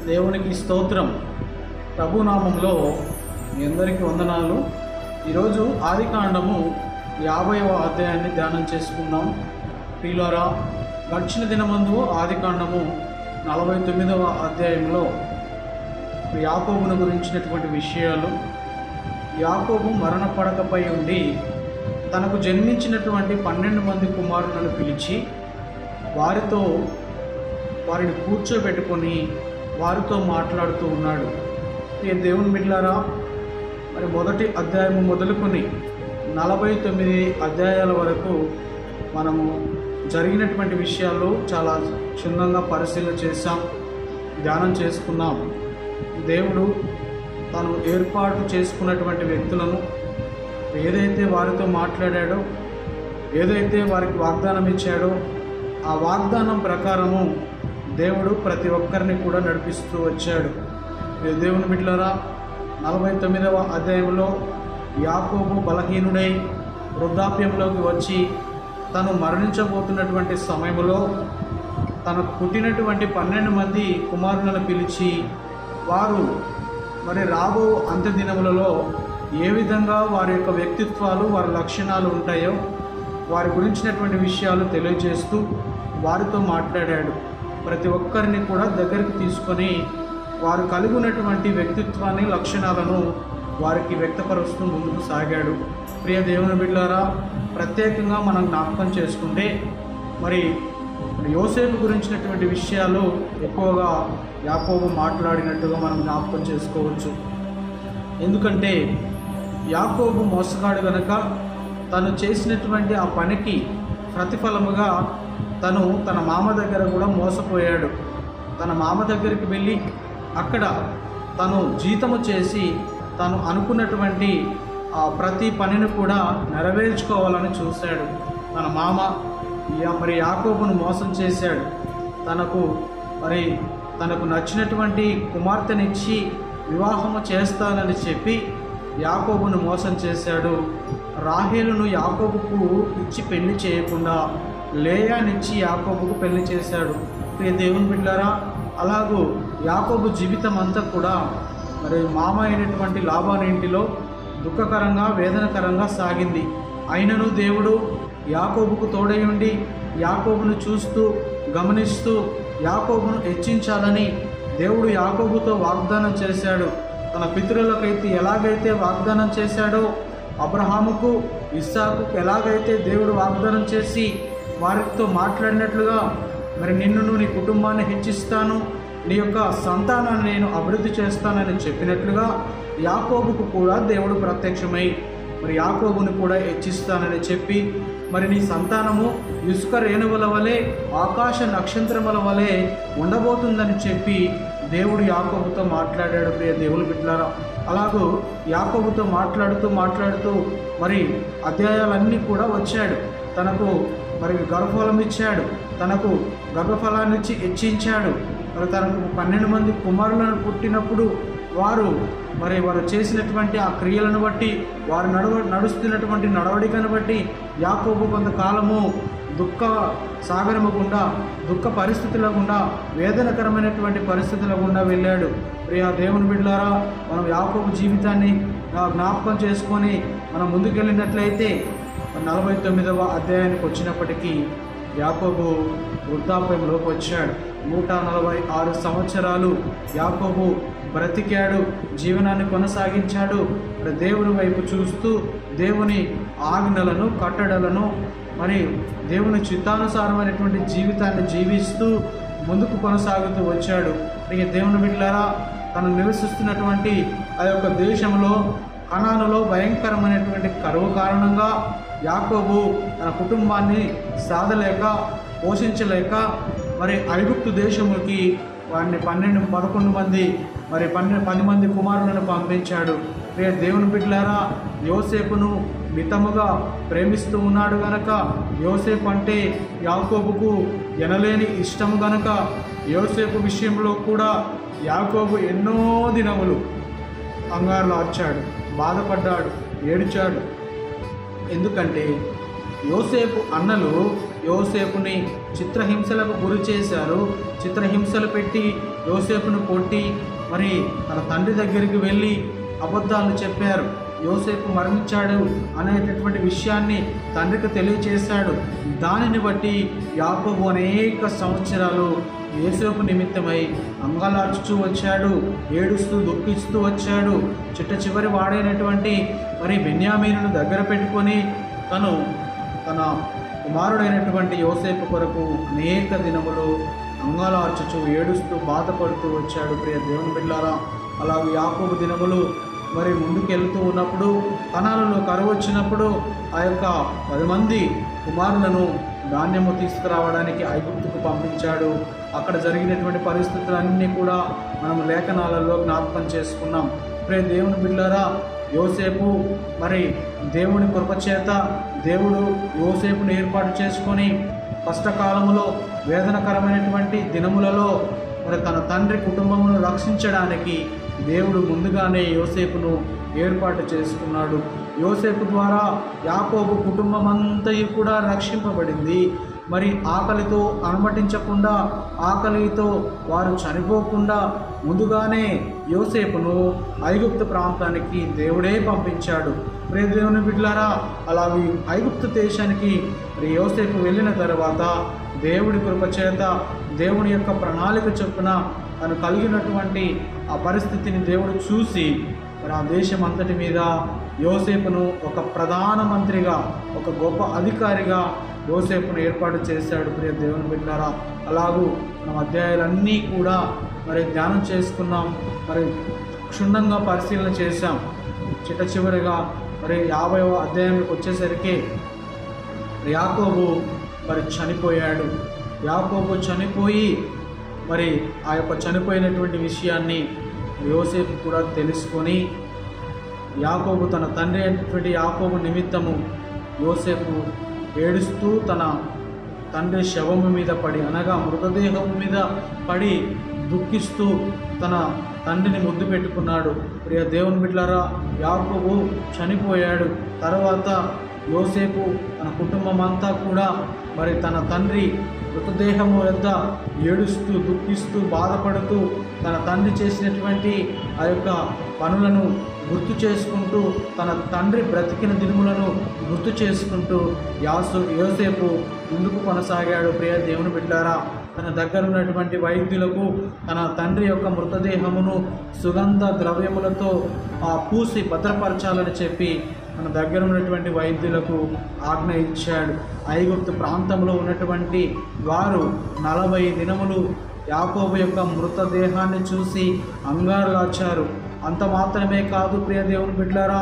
దేవునికి స్తోత్రం. ప్రభునామంలో మీ అందరికీ వందనాలు. ఈరోజు ఆదికాండము 50వ అధ్యాయాన్ని ధ్యానం చేసుకుందాం. ప్రియులారా, గడిచిన దినమందు ఆదికాండము 49వ అధ్యాయంలో యాకోబును గురించినటువంటి విషయాలు. యాకోబు మరణ పడకపై ఉండి తనకు జన్మించినటువంటి 12 మంది కుమారులను పిలిచి వారిని కూర్చోబెట్టుకొని వారితో మాట్లాడుతూ ఉన్నాడు. ఈ దేవుని బిడ్డలారా, మరి మొదటి అధ్యాయము మొదలుకొని 49 అధ్యాయాల వరకు మనము జరిగినటువంటి విషయాలు చాలా క్షుణ్ణంగా పరిశీలన చేశాం, ధ్యానం చేసుకున్నాం. దేవుడు తను ఏర్పాటు చేసుకున్నటువంటి వ్యక్తులను ఏదైతే వారితో మాట్లాడాడో, ఏదైతే వారికి వాగ్దానం ఇచ్చాడో, ఆ వాగ్దానం ప్రకారము దేవుడు ప్రతి ఒక్కరిని కూడా నడిపిస్తూ వచ్చాడు. దేవుని బిడ్డలారా, 49వ అధ్యాయంలో యాకోబు బలహీనుడై వృద్ధాప్యంలోకి వచ్చి తను మరణించబోతున్నటువంటి సమయంలో తనకు పుట్టినటువంటి 12 మంది కుమారులను పిలిచి వారు మరి రాబో అంత్య దినములలో ఏ విధంగా వారి యొక్క వ్యక్తిత్వాలు, వారి లక్షణాలు ఉంటాయో వారి గురించినటువంటి విషయాలు తెలియజేస్తూ వారితో మాట్లాడాడు. ప్రతి ఒక్కరిని కూడా దగ్గరికి తీసుకొని వారు కలిగి ఉన్నటువంటి వ్యక్తిత్వాన్ని, లక్షణాలను వారికి వ్యక్తపరుస్తూ ముందుకు సాగాడు. ప్రియ దేవుని బిడ్డలారా, ప్రత్యేకంగా మనం జ్ఞాపకం చేసుకుంటే మరి యోసేపు గురించినటువంటి విషయాలు ఎక్కువగా యాకోబు మాట్లాడినట్టుగా మనం జ్ఞాపకం చేసుకోవచ్చు. ఎందుకంటే యాకోబు మోసగాడు గనక తను చేసినటువంటి ఆ పనికి ప్రతిఫలముగా తను తన మామ దగ్గర కూడా మోసపోయాడు. తన మామ దగ్గరికి వెళ్ళి అక్కడ తను జీతము చేసి తను అనుకున్నటువంటి ప్రతి పనిని కూడా నెరవేర్చుకోవాలని చూశాడు. తన మామ మరి యాకోబును మోసం చేశాడు. తనకు నచ్చినటువంటి కుమార్తెనిచ్చి వివాహము చేస్తానని చెప్పి యాకోబును మోసం చేశాడు. రాహేలును యాకోబుకు ఇచ్చి పెళ్లి చేయకుండా లేయానిచ్చి యాకోబుకు పెళ్లి చేశాడు. ప్రియ దేవుని బిడ్డలారా, అలాగూ యాకోబు జీవితం అంతా కూడా మరి మామ అయినటువంటి లాబాను ఇంటిలో దుఃఖకరంగా, వేదనకరంగా సాగింది. అయినను దేవుడు యాకోబుకు తోడై ఉండి యాకోబును చూస్తూ, గమనిస్తూ యాకోబును హెచ్చించాలని దేవుడు యాకోబుతో వాగ్దానం చేశాడు. తన పితరులకైతే ఎలాగైతే వాగ్దానం చేశాడో, అబ్రహాముకు, ఇస్సాకుకు ఎలాగైతే దేవుడు వాగ్దానం చేసి వారితో మాట్లాడినట్లుగా మరి నిన్ను, నీ కుటుంబాన్ని హెచ్చిస్తాను, నీ యొక్క సంతానాన్ని నేను అభివృద్ధి చేస్తానని చెప్పినట్లుగా యాకోబుకు కూడా దేవుడు ప్రత్యక్షమై మరి యాకోబుని కూడా హెచ్చిస్తానని చెప్పి మరి నీ సంతానము ఇసుక రేణువుల వలె, ఆకాశ నక్షత్రముల వలె ఉండబోతుందని చెప్పి దేవుడు యాకోబుతో మాట్లాడాడు. ప్రియ దేవుని బిడ్డలారా, అలాగూ యాకోబుతో మాట్లాడుతూ మరి అధ్యాయాలన్నీ కూడా వచ్చాడు. తనకు మరి గర్భఫలం ఇచ్చాడు, తనకు గర్భఫలాన్ని ఇచ్చి హెచ్చించాడు. మరి తనకు 12 మంది కుమారులను పుట్టినప్పుడు వారు చేసినటువంటి ఆ క్రియలను బట్టి, వారు నడుస్తున్నటువంటి నడవడికను బట్టి యాకోబు కొంతకాలము దుఃఖ సాగరము గుండా, దుఃఖ పరిస్థితుల గుండా, వేదనకరమైనటువంటి పరిస్థితుల గుండా వెళ్ళాడు. ప్రియ దేవుని బిడ్డలారా, మనం యాకోబు జీవితాన్ని జ్ఞాపకం చేసుకొని మనం ముందుకెళ్ళినట్లయితే 49వ అధ్యాయానికి వచ్చినప్పటికీ యాకోబు వృద్ధాప్యంలోకి వచ్చాడు. 146 సంవత్సరాలు యాకోబు బ్రతికాడు, జీవనాన్ని కొనసాగించాడు. దేవుని వైపు చూస్తూ దేవుని ఆజ్ఞలను, కట్టడలను, మరి దేవుని చిత్తానుసారమైనటువంటి జీవితాన్ని జీవిస్తూ ముందుకు కొనసాగుతూ వచ్చాడు. ఇక దేవుని బిడ్డలారా, తను నివసిస్తున్నటువంటి ఆ యొక్క దేశంలో, కనానులో భయంకరమైనటువంటి కరువు కారణంగా యాకోబు తన కుటుంబాన్ని సాధలేక, పోషించలేక మరి ఐగుప్తు దేశముకి వారిని 11 మంది మరి 10 మంది కుమారులను పంపించాడు. దేవుని బిడ్డలారా, యోసేపును మితముగా ప్రేమిస్తూ ఉన్నాడు గనక, యోసేపు అంటే యాకోబుకు ఎనలేని ఇష్టము గనక యోసేపు విషయంలో కూడా యాకోబు ఎన్నో దినములు అంగారులార్చాడు, బాధపడ్డాడు, ఏడ్చాడు. ఎందుకంటే యోసేపు అన్నలు యోసేపుని చిత్రహింసలకు గురి చేశారు. చిత్రహింసలు పెట్టి యోసేపును కొట్టి మరి తన తండ్రి దగ్గరికి వెళ్ళి అబద్ధాలు చెప్పారు. యోసేపు మరణించాడు అనేటటువంటి విషయాన్ని తండ్రికి తెలియచేశాడు. దానిని బట్టి యాకోబు అనేక సంవత్సరాలు యోసేపు నిమిత్తమై అంగలార్చుతూ వచ్చాడు, ఏడుస్తూ దుఃఖిస్తూ వచ్చాడు. చిట్ట చివరి వాడైనటువంటి మరి బెన్యామీనును దగ్గర పెట్టుకొని తను తన కుమారుడైనటువంటి యోసేపు కొరకు అనేక దినములు అంగలార్చుచూ ఏడుస్తూ బాధపడుతూ వచ్చాడు. ప్రియ దేవుని బిడ్డలారా, అలాగే యాకోబు దినములు మరి ముందుకెళ్తూ ఉన్నప్పుడు కనానులో కరువు వచ్చినప్పుడు ఆ యొక్క 10 మంది కుమారులను ధాన్యము తీసుకురావడానికి ఐగుప్తుకు పంపించాడు. అక్కడ జరిగినటువంటి పరిస్థితులన్నీ కూడా మనం లేఖనాలలో జ్ఞాపకం చేసుకున్నాం. ప్రియ దేవుని బిడ్డలారా, యోసేపు మరి దేవుని కృపచేత దేవుడు యోసేపును ఏర్పాటు చేసుకొని కష్టకాలములో వేదనకరమైనటువంటి దినములలో మరి తన తండ్రి కుటుంబమును రక్షించడానికి దేవుడు ముందుగానే యోసేపును ఏర్పాటు చేసుకున్నాడు. యోసేపు ద్వారా యాకోబు కుటుంబం అంతయు కూడా రక్షింపబడింది. మరి ఆకలితో అనుమతించకుండా, ఆకలితో వారు చనిపోకుండా ముందుగానే యోసేపును ఐగుప్తు ప్రాంతానికి దేవుడే పంపించాడు. ప్రియ దేవుని బిడ్డలారా, అలాగే ఐగుప్తు దేశానికి యోసేపు వెళ్ళిన తర్వాత దేవుడి కృపచేత దేవుని యొక్క ప్రణాళిక చొప్పున తను కలిగినటువంటి ఆ పరిస్థితిని దేవుడు చూసి మరి ఆ దేశం అంతటి మీద యోసేపును ఒక ప్రధానమంత్రిగా, ఒక గొప్ప అధికారిగా యోసేపును ఏర్పాటు చేశాడు. ప్రియ దేవుని బిడ్డలారా, అలాగూ మన అధ్యాయాలన్నీ కూడా మరి ధ్యానం చేసుకున్నాం, మరి క్షుణ్ణంగా పరిశీలన చేశాం. చివరిగా మరి 50వ అధ్యాయానికి వచ్చేసరికి యాకోబు మరి చనిపోయాడు. యాకోబు చనిపోయి మరి ఆ యొక్క చనిపోయినటువంటి విషయాన్ని యోసేపు కూడా తెలుసుకొని యాకోబు తన తండ్రి అయినటువంటి యాకోబు నిమిత్తము యోసేపు ఏడుస్తూ తన తండ్రి శవము మీద పడి, అనగా మృతదేహం మీద పడి దుఃఖిస్తూ తన తండ్రిని ముద్దు పెట్టుకున్నాడు. ప్రియ దేవుని బిడ్డలారా, యాకోబు చనిపోయాడు. తర్వాత యోసేపు తన కుటుంబం అంతా కూడా మరి తన తండ్రి మృతదేహము వద్ద ఏడుస్తూ దుఃఖిస్తూ బాధపడుతూ తన తండ్రి చేసినటువంటి ఆ యొక్క పనులను గుర్తు చేసుకుంటూ, తన తండ్రి బ్రతికిన దినములను గుర్తు చేసుకుంటూ యోసేపు ముందుకు కొనసాగాడు. ప్రియ దేవుని బిడ్డలారా, తన దగ్గర ఉన్నటువంటి వైద్యులకు తన తండ్రి యొక్క మృతదేహమును సుగంధ ద్రవ్యములతో పూసి భద్రపరచాలని చెప్పి తన దగ్గర ఉన్నటువంటి వైద్యులకు ఆజ్ఞ ఇచ్చాడు. ఐగుప్తు ప్రాంతంలో ఉన్నటువంటి వారు 40 దినములు యాకోబు యొక్క మృతదేహాన్ని చూసి అంగారులార్చారు. అంత మాత్రమే కాదు ప్రియ దేవుని బిడ్డలారా,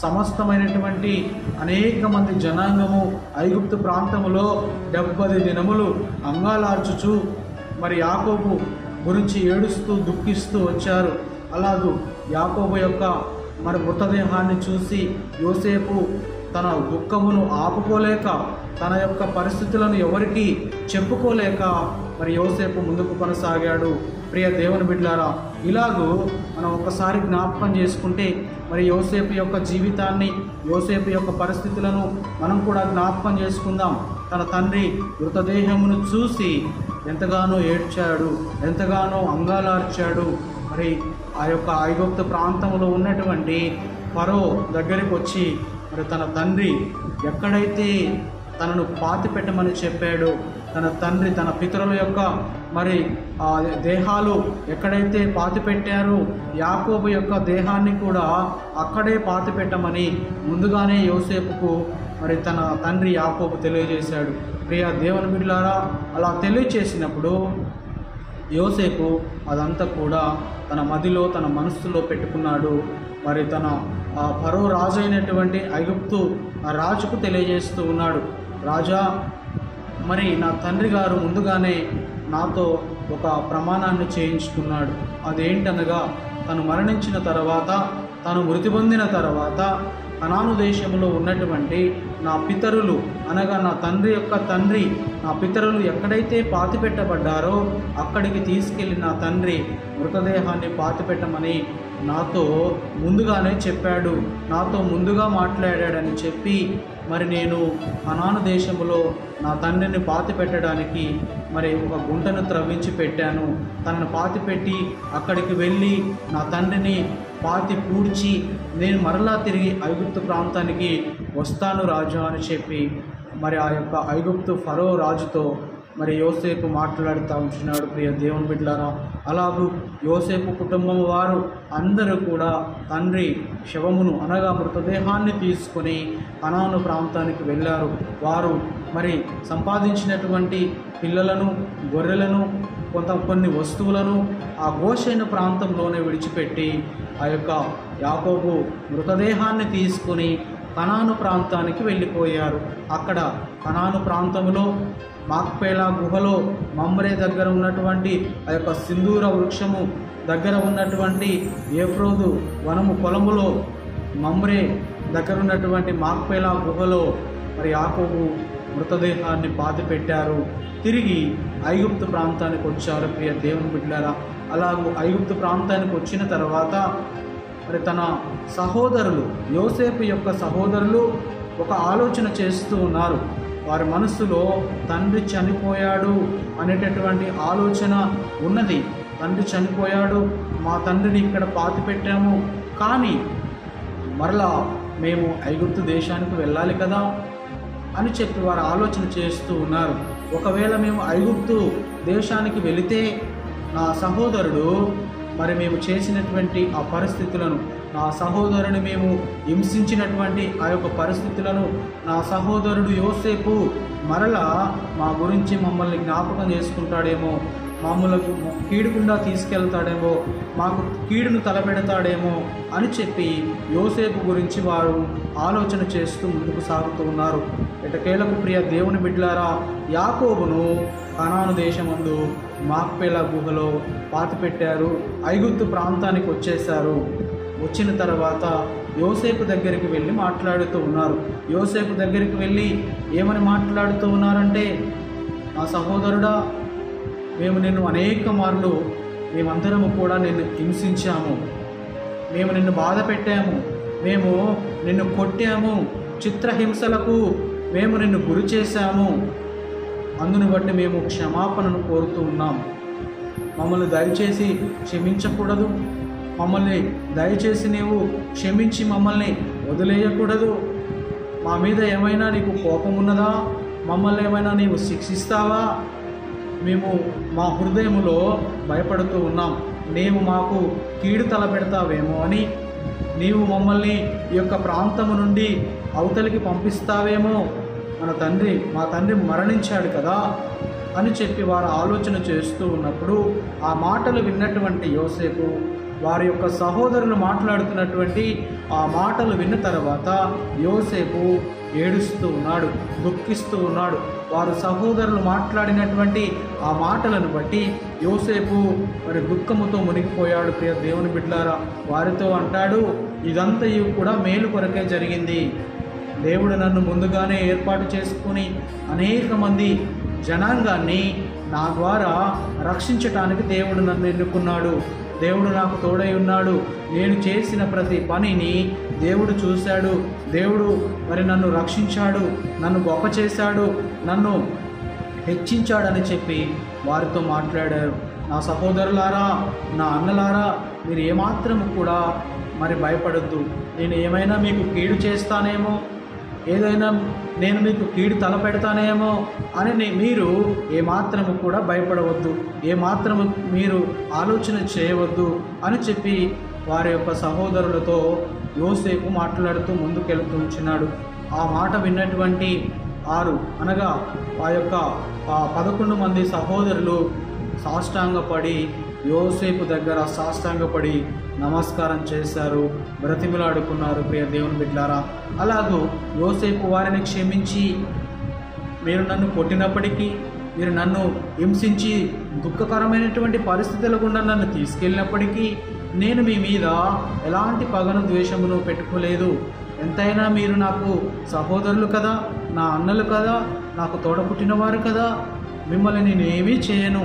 సమస్తమైనటువంటి అనేక మంది జనాంగము ఐగుప్తు ప్రాంతములో 70 దినములు అంగాలార్చుచు మరి యాకోబు గురించి ఏడుస్తూ దుఃఖిస్తూ వచ్చారు. అలాగూ యాకోబు యొక్క మరి మృతదేహాన్ని చూసి యోసేపు తన దుఃఖమును ఆపుకోలేక, తన యొక్క పరిస్థితులను ఎవరికి చెప్పుకోలేక మరి యోసేపు ముందుకు కొనసాగాడు. ప్రియ దేవుని బిడ్డలారా, ఇలాగూ మనం ఒకసారి జ్ఞాపకం చేసుకుంటే మరి యోసేపు యొక్క జీవితాన్ని, యోసేపు యొక్క పరిస్థితులను మనం కూడా జ్ఞాపకం చేసుకుందాం. తన తండ్రి మృతదేహమును చూసి ఎంతగానో ఏడ్చాడు, ఎంతగానో అంగాలార్చాడు. మరి ఆ యొక్క ఐగుప్తు ప్రాంతంలో ఉన్నటువంటి ఫరో దగ్గరికి వచ్చి మరి తన తండ్రి ఎక్కడైతే తనను పాతి పెట్టమని చెప్పాడో, తన తండ్రి తన పితరుల యొక్క మరి ఆ దేహాలు ఎక్కడైతే పాతి పెట్టారో యాకోబు యొక్క దేహాన్ని కూడా అక్కడే పాతి పెట్టమని ముందుగానే యోసేపుకు మరి తన తండ్రి యాకోబు తెలియజేశాడు. ప్రియ దేవుని బిడ్డలారా, అలా తెలియజేసినప్పుడు యోసేపు అదంతా కూడా తన మదిలో, తన మనస్సులో పెట్టుకున్నాడు. మరి తన ఫరో రాజు అయినటువంటి ఐగుప్తు రాజుకు తెలియజేస్తూ ఉన్నాడు, రాజా, మరి నా తండ్రి గారు ముందుగానే నాతో ఒక ప్రమాణాన్ని చేయించుకున్నాడు. అదేంటనగా, తను మరణించిన తర్వాత, తను మృతి పొందిన తర్వాత కనాను దేశంలో ఉన్నటువంటి నా పితరులు, అనగా నా తండ్రి యొక్క తండ్రి, నా పితరులు ఎక్కడైతే పాతిపెట్టబడ్డారో అక్కడికి తీసుకెళ్ళి నా తండ్రి మృతదేహాన్ని పాతిపెట్టమని నాతో ముందుగానే చెప్పాడు, నాతో ముందుగా మాట్లాడాడని చెప్పి మరి నేను కనాను దేశంలో నా తండ్రిని పాతి పెట్టడానికి మరి ఒక గుంటను త్రవ్వించి పెట్టాను. తనను పాతి పెట్టి అక్కడికి వెళ్ళి నా తండ్రిని పాతి పూడ్చి నేను మరలా తిరిగి ఐగుప్తు ప్రాంతానికి వస్తాను రాజు అని చెప్పి మరి ఆ యొక్క ఐగుప్తు ఫరో రాజుతో మరి యోసేపు మాట్లాడుతూ ఉంటున్నాడు. ప్రియ దేవుని బిడ్డలారా, అలాగూ యోసేపు కుటుంబం వారు అందరూ కూడా తండ్రి శవమును అనగా మృతదేహాన్ని తీసుకొని కనాను ప్రాంతానికి వెళ్ళారు. వారు మరి సంపాదించినటువంటి పిల్లలను, గొర్రెలను, కొన్ని వస్తువులను ఆ గోషెను ప్రాంతంలోనే విడిచిపెట్టి ఆ యొక్క యాకోబు మృతదేహాన్ని తీసుకొని కనాను ప్రాంతానికి వెళ్ళిపోయారు. అక్కడ కనాను ప్రాంతంలో మాక్పేలా గుహలో మమ్రే దగ్గర ఉన్నటువంటి ఆ యొక్క సింధూర వృక్షము దగ్గర ఉన్నటువంటి ఏఫ్రోదు వనము పొలములో మమ్రే దగ్గర ఉన్నటువంటి మాక్పేలా గుహలో మరి యాకోబు మృతదేహాన్ని పాతి పెట్టారు. తిరిగి ఐగుప్తు ప్రాంతానికి వచ్చారు. ప్రియ దేవుని బిడ్డలారా, అలాగూ ఐగుప్తు ప్రాంతానికి వచ్చిన తర్వాత మరి తన సహోదరులు, యోసేపు యొక్క సహోదరులు ఒక ఆలోచన చేస్తూ ఉన్నారు. వారి మనస్సులో తండ్రి చనిపోయాడు అనేటటువంటి ఆలోచన ఉన్నది. తండ్రి చనిపోయాడు, మా తండ్రిని ఇక్కడ పాతి పెట్టాము, కానీ మరలా మేము ఐగుప్తు దేశానికి వెళ్ళాలి కదా అని చెప్పి వారు ఆలోచన చేస్తూ ఉన్నారు. ఒకవేళ మేము ఐగుప్తు దేశానికి వెళితే నా సహోదరుడు మరి మేము చేసినటువంటి ఆ పరిస్థితులను, నా సహోదరుని మేము హింసించినటువంటి ఆ యొక్క పరిస్థితులను నా సహోదరుడు యోసేపు మరలా మా గురించి మమ్మల్ని జ్ఞాపకం చేసుకుంటాడేమో, మామూలకు కీడుకుండా తీసుకెళ్తాడేమో, మాకు కీడును తలపెడతాడేమో అని చెప్పి యోసేపు గురించి వారు ఆలోచన చేస్తూ ముందుకు సాగుతూ ఉన్నారు. ఎటకేలకు ప్రియ దేవుని బిడ్డలారా, యాకోబును కనాను దేశమందు మాక్పేలా గుహలో పాతిపెట్టారు. ఐగుప్తు ప్రాంతానికి వచ్చేశారు. వచ్చిన తర్వాత యోసేపు దగ్గరికి వెళ్ళి మాట్లాడుతూ ఉన్నారు. యోసేపు దగ్గరికి వెళ్ళి ఏమని మాట్లాడుతూ ఉన్నారంటే, నా సహోదరుడా, మేము నిన్ను అనేక మార్లు మేమందరము కూడా నిన్ను హింసించాము, మేము నిన్ను బాధ పెట్టాము, మేము నిన్ను కొట్టాము, చిత్రహింసలకు మేము నిన్ను గురి చేశాము. అందును బట్టి మేము క్షమాపణను కోరుతూ ఉన్నాం. మమ్మల్ని దయచేసి క్షమించకూడదు, మమ్మల్ని దయచేసి నీవు క్షమించి మమ్మల్ని వదిలేయకూడదు. మా మీద ఏమైనా నీకు కోపం ఉన్నదా? మమ్మల్ని ఏమైనా నీవు శిక్షిస్తావా? మేము మా హృదయములో భయపడుతూ ఉన్నాం. నీవు మాకు కీడు తలపెడతావేమో అని, నీవు మమ్మల్ని ఈ యొక్క ప్రాంతము నుండి అవతలికి పంపిస్తావేమో, మా తండ్రి మరణించాడు కదా అని చెప్పి వారు ఆలోచన చేస్తూ ఉన్నప్పుడు ఆ మాటలు విన్నటువంటి యోసేపు వారి యొక్క సహోదరులు మాట్లాడుతున్నటువంటి ఆ మాటలు విన్న తర్వాత యోసేపు ఏడుస్తూ ఉన్నాడు, దుఃఖిస్తూ ఉన్నాడు. వారు సహోదరులు మాట్లాడినటువంటి ఆ మాటలను బట్టి యోసేపు మరి దుఃఖముతో మునిగిపోయాడు. ప్రియ దేవుని బిడ్డలారా, వారితో అంటాడు, ఇదంతయు కూడా మేలు కొరకే జరిగింది. దేవుడు నన్ను ముందుగానే ఏర్పాటు చేసుకుని అనేక మంది జనాంగాన్ని నా ద్వారా రక్షించటానికి దేవుడు నన్ను ఎన్నుకున్నాడు. దేవుడు నాకు తోడై ఉన్నాడు. నేను చేసిన ప్రతి పనిని దేవుడు చూశాడు. దేవుడు మరి నన్ను రక్షించాడు, నన్ను గొప్ప చేశాడు, నన్ను హెచ్చించాడని చెప్పి వారితో మాట్లాడారు. నా సహోదరులారా, నా అన్నలారా, మీరు ఏమాత్రము కూడా మరి భయపడొద్దు. నేను ఏమైనా మీకు కీడు చేస్తానేమో, ఏదైనా నేను మీకు కీడు తలపెడతానేమో అని మీరు ఏమాత్రము కూడా భయపడవద్దు, ఏమాత్రము మీరు ఆలోచన చేయవద్దు అని చెప్పి వారి యొక్క సహోదరులతో యోసేపు మాట్లాడుతూ ముందుకెళ్తూ ఉంచినాడు. ఆ మాట విన్నటువంటి అనగా ఆ యొక్క 11 మంది సహోదరులు సాష్టాంగపడి యోసేపు దగ్గర సాష్టాంగపడి నమస్కారం చేశారు, బ్రతిమిలాడుకున్నారు. ప్రియ దేవుని బిడ్డలారా, అలాగూ యోసేపు వారిని క్షమించి, మీరు నన్ను కొట్టినప్పటికీ, మీరు నన్ను హింసించి దుఃఖకరమైనటువంటి పరిస్థితుల గుండా నన్ను తీసుకెళ్ళినప్పటికీ నేను మీ మీద ఎలాంటి పగను ద్వేషమును పెట్టుకోలేదు. ఎంతైనా మీరు నాకు సహోదరులు కదా, నా అన్నలు కదా, నాకు తోడపుట్టినవారు కదా, మిమ్మల్ని నేనేమీ చేయను,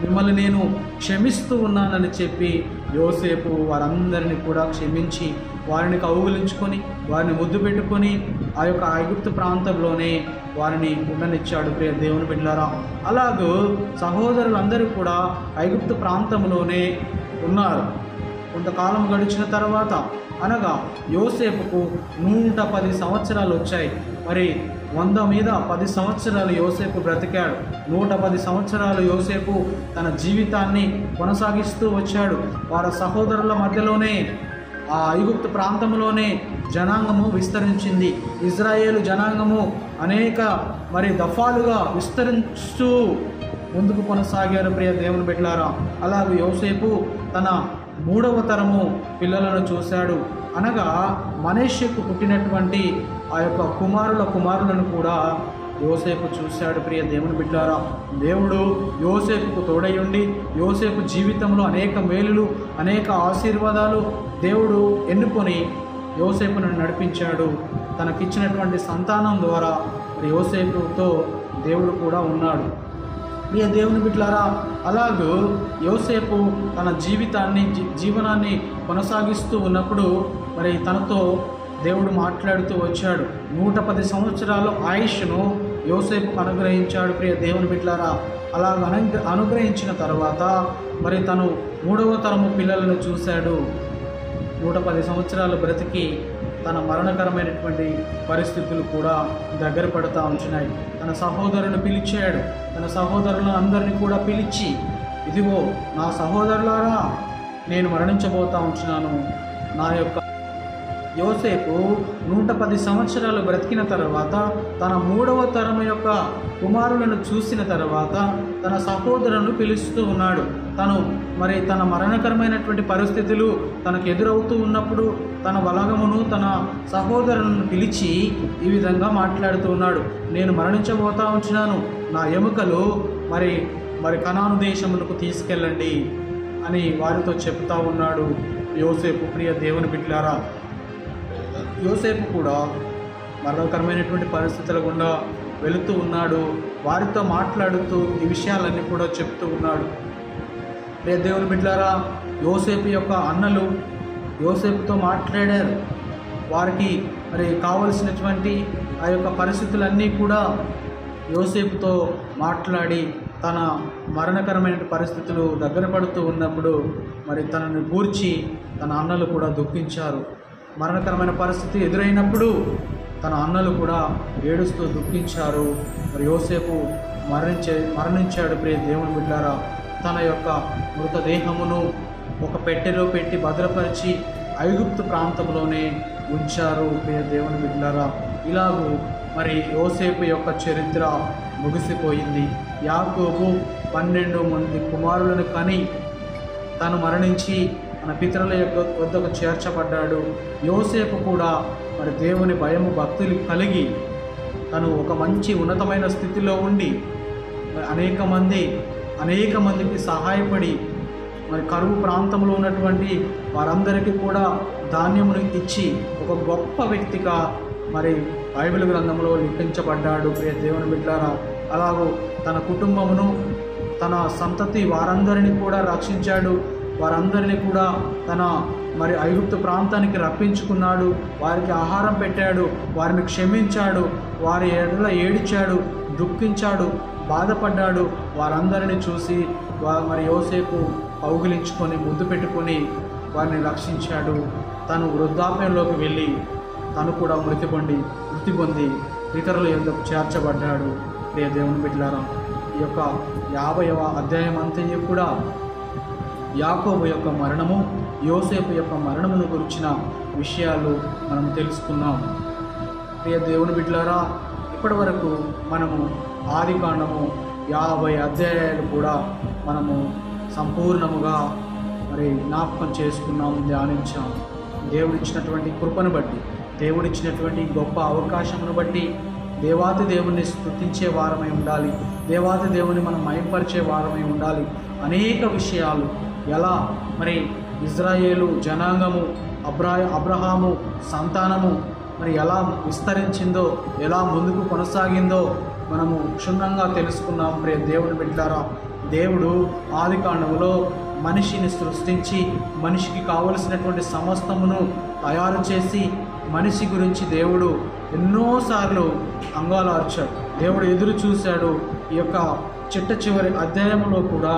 మిమ్మల్ని నేను క్షమిస్తూ ఉన్నానని చెప్పి యోసేపు వారందరినీ కూడా క్షమించి వారిని కౌగిలించుకొని వారిని ముద్దు పెట్టుకొని ఆ యొక్క ఐగుప్తు ప్రాంతంలోనే వారిని ఉండనిచ్చాడు. ప్రియ దేవుని బిడ్డలారా, అలాగూ సహోదరులందరూ కూడా ఐగుప్తు ప్రాంతంలోనే ఉన్నారు. కొంతకాలం గడిచిన తర్వాత అనగా యోసేపుకు 110 సంవత్సరాలు వచ్చాయి. మరి 100 మీద 10 సంవత్సరాలు యోసేపు బ్రతికాడు. 110 సంవత్సరాలు యోసేపు తన జీవితాన్ని కొనసాగిస్తూ వచ్చాడు. వారి సహోదరుల మధ్యలోనే ఆ ఐగుప్తు ప్రాంతంలోనే జనాంగము విస్తరించింది. ఇజ్రాయేలు జనాంగము అనేక దఫాలుగా విస్తరిస్తూ ముందుకు కొనసాగారు. ప్రియ దేవుని బిడ్డలారా, అలాగే యోసేపు తన 3వ తరము పిల్లలను చూశాడు. అనగా మనష్షెకు పుట్టినటువంటి ఆ యొక్క కుమారులను కూడా యోసేపు చూశాడు. ప్రియ దేవుని బిడ్డలారా, దేవుడు యోసేపుకు తోడయుండి యోసేపు జీవితంలో అనేక మేలులు అనేక ఆశీర్వాదాలు దేవుడు ఎన్నుకొని యోసేపును నడిపించాడు. తనకిచ్చినటువంటి సంతానం ద్వారా యోసేపుతో దేవుడు కూడా ఉన్నాడు. ప్రియ దేవుని బిడ్డలారా, అలాగూ యోసేపు తన జీవనాన్ని కొనసాగిస్తూ ఉన్నప్పుడు తనతో దేవుడు మాట్లాడుతూ వచ్చాడు. 110 సంవత్సరాలు ఆయుష్ను యోసేపుకు అనుగ్రహించాడు. ప్రియ దేవుని బిడ్డలారా, అలాగ అనుగ్రహించిన తర్వాత తను 3వ తరము పిల్లలను చూశాడు. 110 సంవత్సరాలు బ్రతికి తన మరణకరమైనటువంటి పరిస్థితులు కూడా దగ్గర పడుతూ ఉంటున్నాయి. తన సహోదరులను పిలిచాడు. తన సహోదరులను అందరినీ కూడా పిలిచి, ఇదిగో నా సహోదరులారా, నేను మరణించబోతా ఉంటున్నాను. నా యొక్క యోసేపు 110 సంవత్సరాలు బ్రతికిన తర్వాత తన 3వ తరం యొక్క కుమారులను చూసిన తర్వాత తన సహోదరులను పిలుస్తూ ఉన్నాడు. తన మరణకరమైనటువంటి పరిస్థితులు తనకు ఎదురవుతూ ఉన్నప్పుడు తన బలగమును తన సహోదరులను పిలిచి ఈ విధంగా మాట్లాడుతూ ఉన్నాడు. నేను మరణించబోతా ఉంటున్నాను. నా ఎముకలు మరి కనాను దేశములకు తీసుకెళ్ళండి అని వారితో చెప్తా ఉన్నాడు యోసేపు. ప్రియ దేవుని బిడ్డలారా, యోసేపు కూడా మరణకరమైనటువంటి పరిస్థితుల గుండా వెళుతూ ఉన్నాడు. వారితో మాట్లాడుతూ ఈ విషయాలన్నీ కూడా చెప్తూ ఉన్నాడు. ప్రియ దేవుని బిడ్డలారా, యోసేపు యొక్క అన్నలు యోసేపుతో మాట్లాడారు. వారికి కావలసినటువంటి ఆ యొక్క పరిస్థితులన్నీ కూడా యోసేపుతో మాట్లాడి తన మరణకరమైన పరిస్థితులు దగ్గర పడుతూ ఉన్నప్పుడు తనని గూర్చి తన అన్నలు కూడా దుఃఖించారు. మరణకరమైన పరిస్థితి ఎదురైనప్పుడు తన అన్నలు కూడా ఏడుస్తూ దుఃఖించారు. యోసేపు మరణించాడు. ప్రియ దేవుని బిడ్డలారా, తన యొక్క మృతదేహమును ఒక పెట్టెలో పెట్టి భద్రపరిచి ఐగుప్తు ప్రాంతంలోనే ఉంచారు. ప్రియ దేవుని బిడ్డలారా, ఇలాగూ యోసేపు యొక్క చరిత్ర ముగిసిపోయింది. యాకోబు 12 మంది కుమారులను కని తను మరణించి తన పితరుల వద్దకు చేర్చబడ్డాడు. యోసేపు కూడా దేవుని భయము భక్తులు కలిగి తను ఒక మంచి ఉన్నతమైన స్థితిలో ఉండి అనేక మందికి సహాయపడి కరువు ప్రాంతంలో ఉన్నటువంటి వారందరికీ కూడా ధాన్యమును ఇచ్చి ఒక గొప్ప వ్యక్తిగా బైబిల్ గ్రంథంలో లిఖించబడ్డాడు. ప్రియ దేవుని బిడ్డలారా, అలాగూ తన కుటుంబమును తన సంతతి వారందరినీ కూడా రక్షించాడు. వారందరినీ కూడా తన ఐగుప్తు ప్రాంతానికి రప్పించుకున్నాడు. వారికి ఆహారం పెట్టాడు. వారిని క్షమించాడు. వారి ఎడల ఏడిచాడు, దుఃఖించాడు, బాధపడ్డాడు. వారందరినీ చూసి యోసేపు కౌగిలించుకొని ముద్దు పెట్టుకొని వారిని రక్షించాడు. తను వృద్ధాప్యంలోకి వెళ్ళి తను కూడా మృతి పొంది ఇతరుల యొద్దకు చేర్చబడ్డాడు. ప్రియ దేవుని బిడ్డలారా, ఈ యొక్క 50వ అధ్యాయం అంతయు కూడా యాకోబు యొక్క మరణము, యోసేపు యొక్క మరణమును గురించిన విషయాలు మనం తెలుసుకున్నాం. ప్రియ దేవుని బిడ్డలారా, ఇప్పటి వరకు మనము ఆదికాండము 50 అధ్యాయాలు కూడా మనము సంపూర్ణముగా జ్ఞాపకం చేసుకున్నాం, ధ్యానించాం. దేవుడిచ్చినటువంటి కృపను బట్టి, దేవుడిచ్చినటువంటి గొప్ప అవకాశమును బట్టి దేవాది దేవుని స్తుతించే వారమై ఉండాలి. దేవాది దేవుని మనం మహింపరిచే వారమై ఉండాలి. అనేక విషయాలు ఎలా ఇజ్రాయేలు జనాంగము అబ్రహాము సంతానము ఎలా విస్తరించిందో, ఎలా ముందుకు కొనసాగిందో మనము క్షుణ్ణంగా తెలుసుకున్నాం. ప్రియ దేవుని బిడ్డలారా, దేవుడు ఆదికాండములో మనిషిని సృష్టించి మనిషికి కావలసినటువంటి సమస్తమును తయారు చేసి మనిషి గురించి దేవుడు ఎన్నోసార్లు అంగాలార్చాడు. దేవుడు ఎదురు చూశాడు. ఈ యొక్క చిట్ట చివరి అధ్యాయంలో కూడా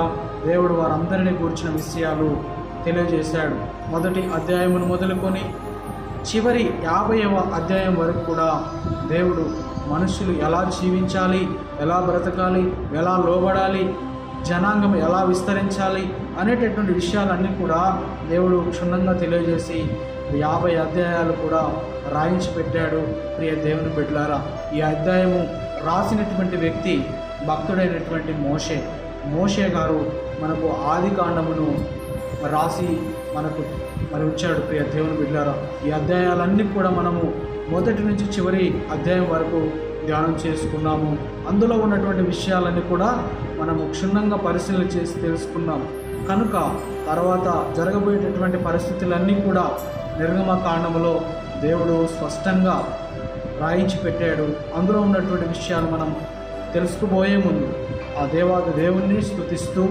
దేవుడు వారందరినీ కూర్చిన విషయాలు తెలియజేశాడు. మొదటి అధ్యాయమును మొదలుకొని చివరి 50వ అధ్యాయం వరకు కూడా దేవుడు మనుషులు ఎలా జీవించాలి, ఎలా బ్రతకాలి, ఎలా లోబడాలి, జనాంగం ఎలా విస్తరించాలి అనేటటువంటి విషయాలన్నీ కూడా దేవుడు క్షుణ్ణంగా తెలియజేసి 50 అధ్యాయాలు కూడా రాయించి పెట్టాడు. ప్రియ దేవుని బిడ్డలారా, ఈ అధ్యాయము రాసినటువంటి వ్యక్తి భక్తుడైనటువంటి మోషే గారు మనకు ఆదికాండమును రాసి మనకు ఉంచాడు. ప్రియ దేవుని బిడ్డలారా, ఈ అధ్యాయాలన్నీ కూడా మనము మొదటి నుంచి చివరి అధ్యాయం వరకు ధ్యానం చేసుకున్నాము. అందులో ఉన్నటువంటి విషయాలన్నీ కూడా మనము క్షుణ్ణంగా పరిశీలన చేసి తెలుసుకున్నాం. కనుక తర్వాత జరగబోయేటటువంటి పరిస్థితులన్నీ కూడా నిర్గమకాండములో దేవుడు స్పష్టంగా రాయించి పెట్టాడు. అందులో ఉన్నటువంటి విషయాలు మనం తెలుసుకుపోయే ముందు ఆ దేవుణ్ణి స్తుతిస్తూ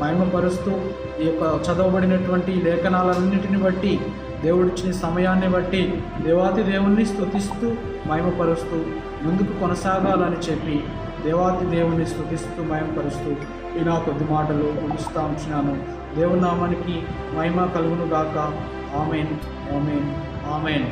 మహిమపరుస్తూ ఈ యొక్క చదవబడినటువంటి లేఖనాలన్నింటిని బట్టి దేవుడిచ్చిన సమయాన్ని బట్టి దేవుణ్ణి స్తుతిస్తూ మహిమపరుస్తూ ముందుకు కొనసాగాలని చెప్పి దేవుణ్ణి స్తుతిస్తూ మహిమపరుస్తూ ఈ నా కొద్ది మాటలు ముగిస్తూ ఉంటున్నాను. దేవుని నామానికి మహిమ కలుగును గాక. ఆమేన్, ఆమేన్, ఆమేన్.